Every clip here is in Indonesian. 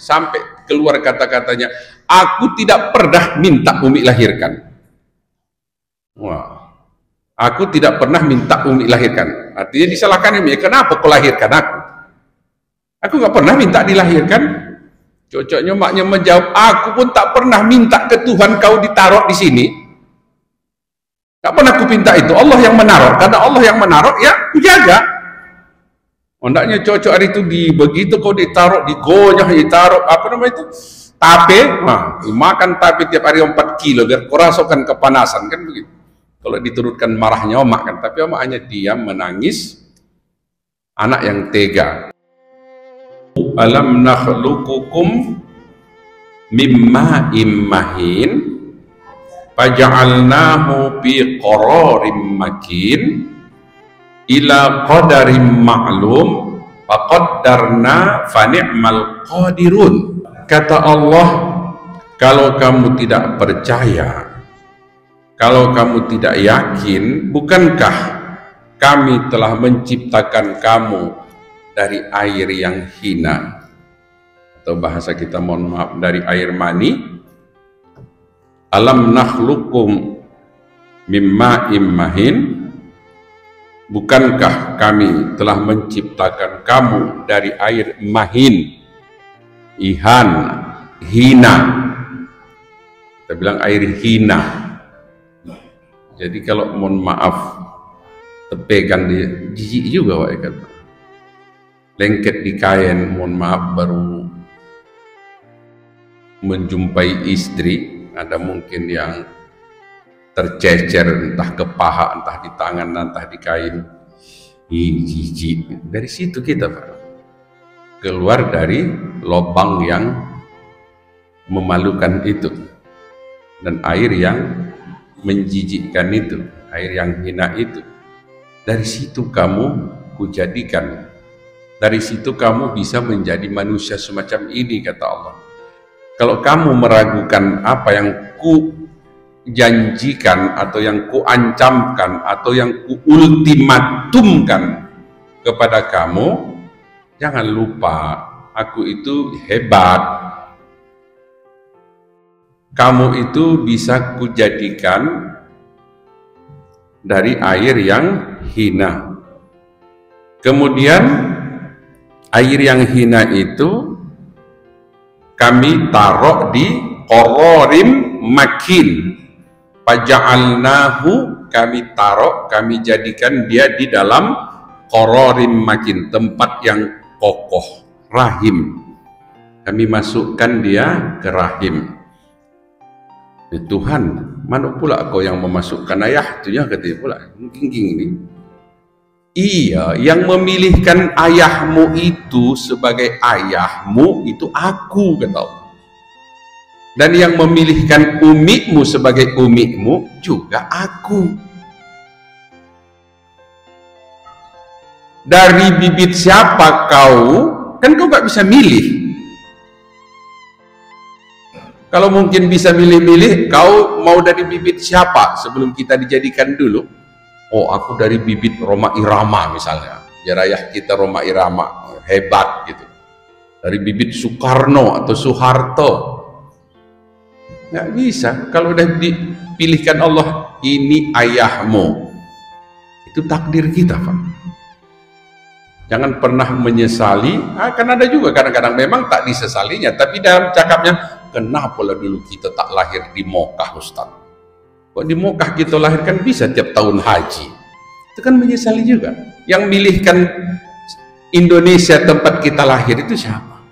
sampai keluar kata-katanya, aku tidak pernah minta Umi lahirkan. Wah, aku tidak pernah minta Umi lahirkan. Artinya disalahkan Umi, kenapa kau lahirkan aku? Aku nggak pernah minta dilahirkan. Cocoknya maknya menjawab, aku pun tak pernah minta ke Tuhan kau ditaruh di sini. Gak pernah aku minta itu, Allah yang menaruh. Karena Allah yang menaruh, ya jaga. Hendaknya cocok hari itu begitu kau ditaruh, digonyah, ditaruh apa namanya itu, tape, nah, makan tape tiap hari 4 kilo biar kau rasakan kepanasan, kan begitu. Kalau diturutkan marahnya omak kan, tapi omak hanya diam menangis, anak yang tega. Alam nakhluqukum mimma immahin faja'alnahu fi qararim makin ila qadarim ma'lum faqaddarna fa ni'mal qadirun. Kata Allah, kalau kamu tidak percaya, kalau kamu tidak yakin, bukankah kami telah menciptakan kamu dari air yang hina, atau bahasa kita mohon maaf dari air mani. Alam nakhluqukum mimma immahin, bukankah kami telah menciptakan kamu dari air mahin, ihan, hina, kita bilang air hina. Jadi kalau mohon maaf tepegan dia jijik juga Wak, kata lengket di kain, mohon maaf baru menjumpai istri, ada mungkin yang tercecer entah ke paha, entah di tangan, entah di kain. Jijik. Dari situ kita Pak, keluar dari lubang yang memalukan itu, dan air yang menjijikkan itu, air yang hina itu. Dari situ kamu kujadikan, dari situ kamu bisa menjadi manusia semacam ini, kata Allah. Kalau kamu meragukan apa yang ku janjikan, atau yang ku ancamkan, atau yang ku ultimatumkan kepada kamu, jangan lupa aku itu hebat. Kamu itu bisa kujadikan dari air yang hina. Kemudian air yang hina itu kami taruh di qararim makin, faja'alnahu, kami taruh, kami jadikan dia di dalam qararim makin, tempat yang kokoh, rahim. Kami masukkan dia ke rahim. Tuhan, mana pula kau yang memasukkan ayah itu ya, katanya pula king ini. Iya, yang memilihkan ayahmu itu sebagai ayahmu itu aku, kata Allah. Dan yang memilihkan umikmu sebagai umikmu juga aku. Dari bibit siapa kau, kan kau gak bisa milih. Kalau mungkin bisa milih-milih, kau mau dari bibit siapa sebelum kita dijadikan dulu? Oh, aku dari bibit Roma Irama misalnya, biar ayah kita Roma Irama, hebat gitu. Dari bibit Soekarno atau Soeharto, nggak bisa. Kalau udah dipilihkan Allah, ini ayahmu, itu takdir kita Pak. Jangan pernah menyesali. Kan ada juga kadang-kadang memang tak disesalinya, tapi dalam cakapnya, kenapa lah dulu kita tak lahir di Mekah Ustaz? Kok di Mekah kita lahir kan bisa tiap tahun haji? Itu kan menyesali juga. Yang milihkan Indonesia tempat kita lahir itu siapa?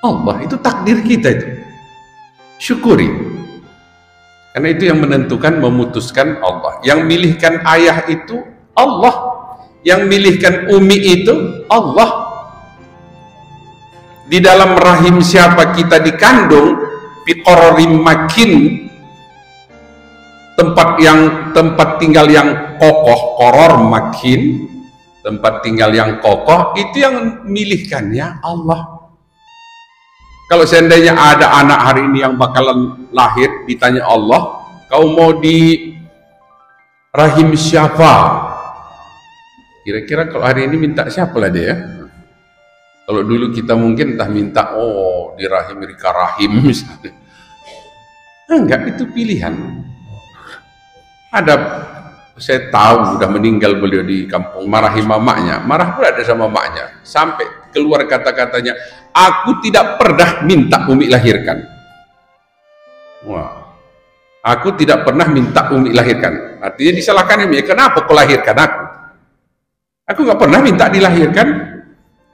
Allah, itu takdir kita itu. Syukuri. Karena itu yang menentukan, memutuskan Allah. Yang milihkan ayah itu Allah. Yang milihkan umi itu Allah. Di dalam rahim siapa kita dikandung, fi qararim makin, tempat tinggal yang kokoh, qoror makin, tempat tinggal yang kokoh, itu yang milihkannya Allah. Kalau seandainya ada anak hari ini yang bakalan lahir, ditanya Allah, kau mau di rahim siapa? Kira-kira kalau hari ini minta siapa lah dia? Kalau dulu kita mungkin entah minta anak, oh di rahim Rika Rahim misalnya. Enggak, itu pilihan. Ada, saya tahu udah meninggal beliau di kampung, marahi mamanya, marah pula ada sama mamanya, sampai keluar kata-katanya, aku tidak pernah minta Umi lahirkan. Wah, aku tidak pernah minta Umi lahirkan. Artinya disalahkan Umi, kenapa kau lahirkan aku? Aku nggak pernah minta dilahirkan.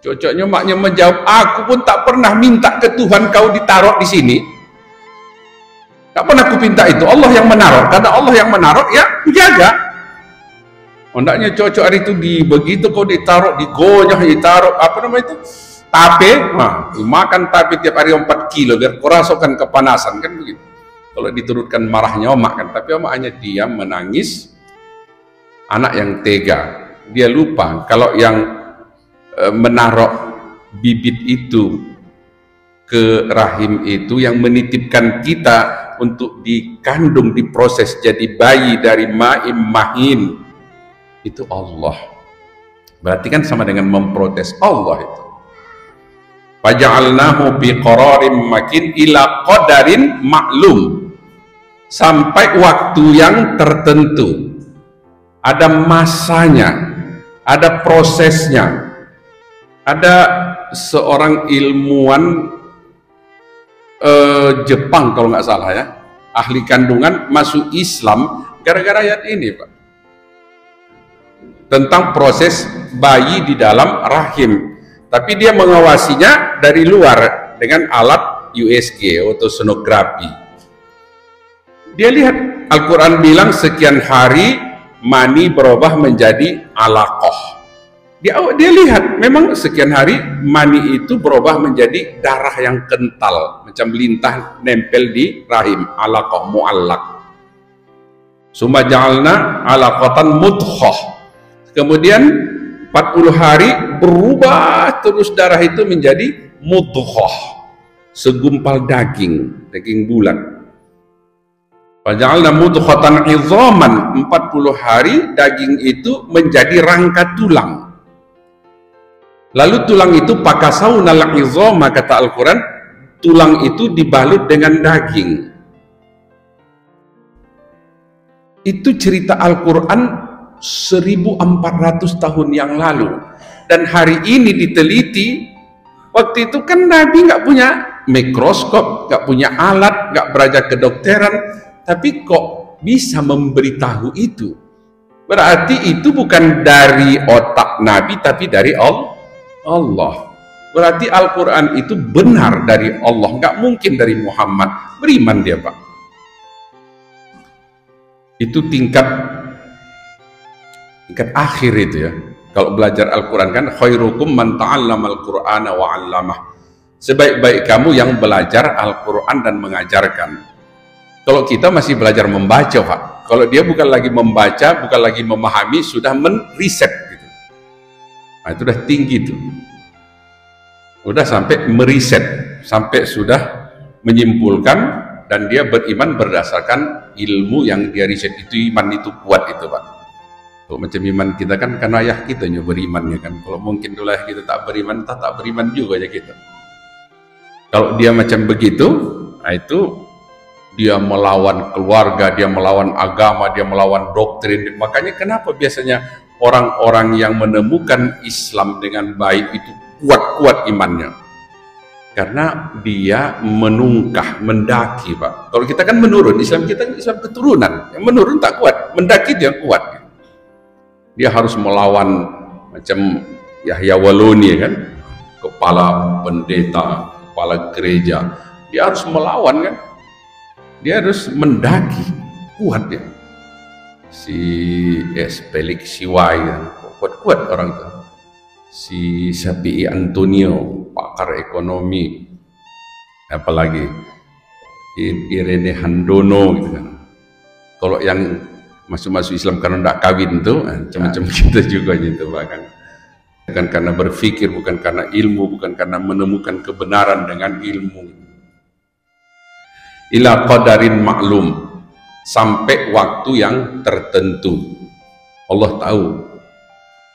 Cocoknya maknya menjawab, aku pun tak pernah minta ke Tuhan kau ditaruh di sini. Tak pernah aku minta itu, Allah yang menaruh. Karena Allah yang menaruh, ya jaga. Hendaknya cocok hari itu begitu kau ditaruh, digonyah, ditaruh apa namanya itu, tape, nah, makan tape tiap hari 4 kilo biar kau rasakan kepanasan kan begitu. Kalau diturutkan marahnya omak kan, tapi omak hanya diam menangis. Anak yang tega, dia lupa kalau yang menaruh bibit itu ke rahim itu, yang menitipkan kita untuk dikandung, diproses jadi bayi dari ma'im mahin, itu Allah. Berarti kan sama dengan memprotes Allah itu. Faja'alnahu biqararin makin ila qadarin maklum, sampai waktu yang tertentu, ada masanya, ada prosesnya. Ada seorang ilmuwan Jepang kalau nggak salah ya, ahli kandungan, masuk Islam gara-gara ayat ini Pak, tentang proses bayi di dalam rahim, tapi dia mengawasinya dari luar dengan alat USG, ultrasonografi. Dia lihat Al-Quran bilang sekian hari mani berubah menjadi alaqah. Dia lihat memang sekian hari mani itu berubah menjadi darah yang kental, macam lintah nempel di rahim, alaqah mu'allaq. Summa ja'alna alaqatan mudghah. Kemudian 40 hari berubah terus darah itu menjadi mudghah, segumpal daging bulat. Faja'alna mudghatan 'idhaman, 40 hari daging itu menjadi rangka tulang. Lalu tulang itu pakasaunal 'idhama, kata Al-Quran, tulang itu dibalut dengan daging. Itu cerita Al-Quran 1400 tahun yang lalu, dan hari ini diteliti. Waktu itu kan Nabi nggak punya mikroskop, nggak punya alat, nggak belajar kedokteran, tapi kok bisa memberitahu itu? Berarti itu bukan dari otak Nabi, tapi dari Allah. Berarti Al-Quran itu benar dari Allah, nggak mungkin dari Muhammad. Beriman dia Pak. Itu tingkat akhir itu ya. Kalau belajar Al-Quran kan, khairukum man ta'allamal Qur'ana wa 'allamah. Sebaik-baik kamu yang belajar Al-Quran dan mengajarkan. Kalau kita masih belajar membaca Pak. Kalau dia bukan lagi membaca, bukan lagi memahami, sudah meriset gitu. Nah, itu udah tinggi tuh. Udah sampai meriset, sampai sudah menyimpulkan, dan dia beriman berdasarkan ilmu yang dia riset itu. Iman itu kuat itu Pak. Kalau macam iman kita kan karena ayah kita yang beriman ya kan. Kalau mungkin dulu ayah kita tak beriman, tak beriman juga aja kita. Kalau dia macam begitu, nah itu dia melawan keluarga, dia melawan agama, dia melawan doktrin. Makanya kenapa biasanya orang-orang yang menemukan Islam dengan baik itu kuat-kuat imannya? Karena dia menungkah, mendaki Pak. Kalau kita kan menurun, Islam kita Islam keturunan, yang menurun tak kuat, mendaki dia kuat. Dia harus melawan macam Yahya Waloni kan, kepala pendeta, kepala gereja. Dia harus melawan kan, dia harus mendaki, kuat ya. Si Felix Siwai kan, kuat-kuat orang itu. Si Sapi Antonio, pakar ekonomi, apalagi Irene Handono gitu kan. Kalau yang masuk Islam karena tidak kawin tuh, macam-macam kita juga gitu bahkan. Bukan karena berpikir, bukan karena ilmu, bukan karena menemukan kebenaran dengan ilmu. Ila qadarin maklum, sampai waktu yang tertentu. Allah tahu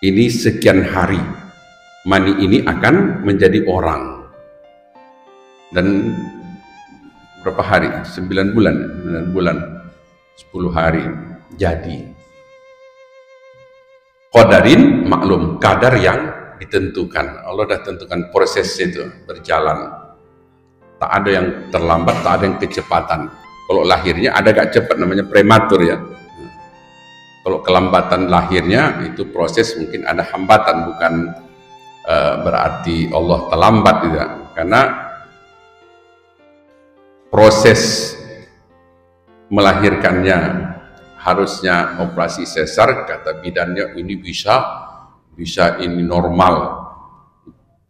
ini sekian hari mani ini akan menjadi orang. Dan berapa hari? 9 bulan, 9 bulan, 10 hari jadi. Qadarin maklum, kadar yang ditentukan. Allah dah tentukan proses itu berjalan. Tak ada yang terlambat, tak ada yang kecepatan. Kalau lahirnya ada agak cepat, namanya prematur ya. Kalau kelambatan lahirnya itu proses mungkin ada hambatan, bukan berarti Allah terlambat tidak. Karena proses melahirkannya harusnya operasi sesar, kata bidannya ini bisa ini normal.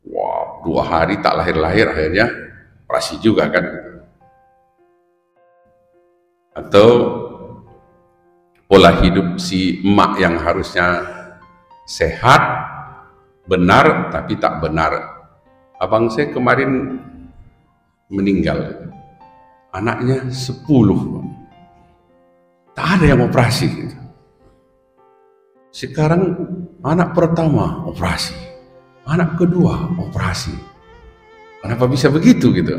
Wah, 2 hari tak lahir-lahir, akhirnya operasi juga kan. Atau pola hidup si emak yang harusnya sehat, benar, tapi tak benar. Abang saya kemarin meninggal, anaknya 10, tak ada yang operasi gitu. Sekarang anak pertama operasi, anak kedua operasi. Kenapa bisa begitu gitu?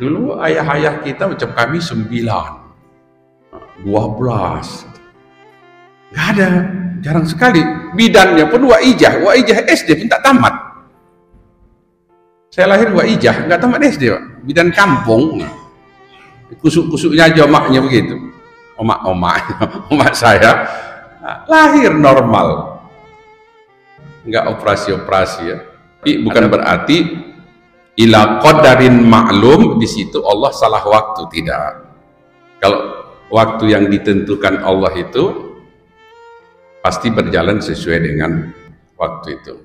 Dulu ayah-ayah kita macam kami 9, 12, nggak ada, jarang sekali. Bidannya pun waijah SD pun tak tamat. Saya lahir waijah, nggak tamat SD Pak. Bidan kampung, kusuk-kusuknya aja omaknya begitu. Omak saya lahir normal, nggak operasi-operasi ya. Tapi bukan berarti ila qadarin maklum di situ Allah salah waktu, tidak. Kalau waktu yang ditentukan Allah itu pasti berjalan sesuai dengan waktu itu.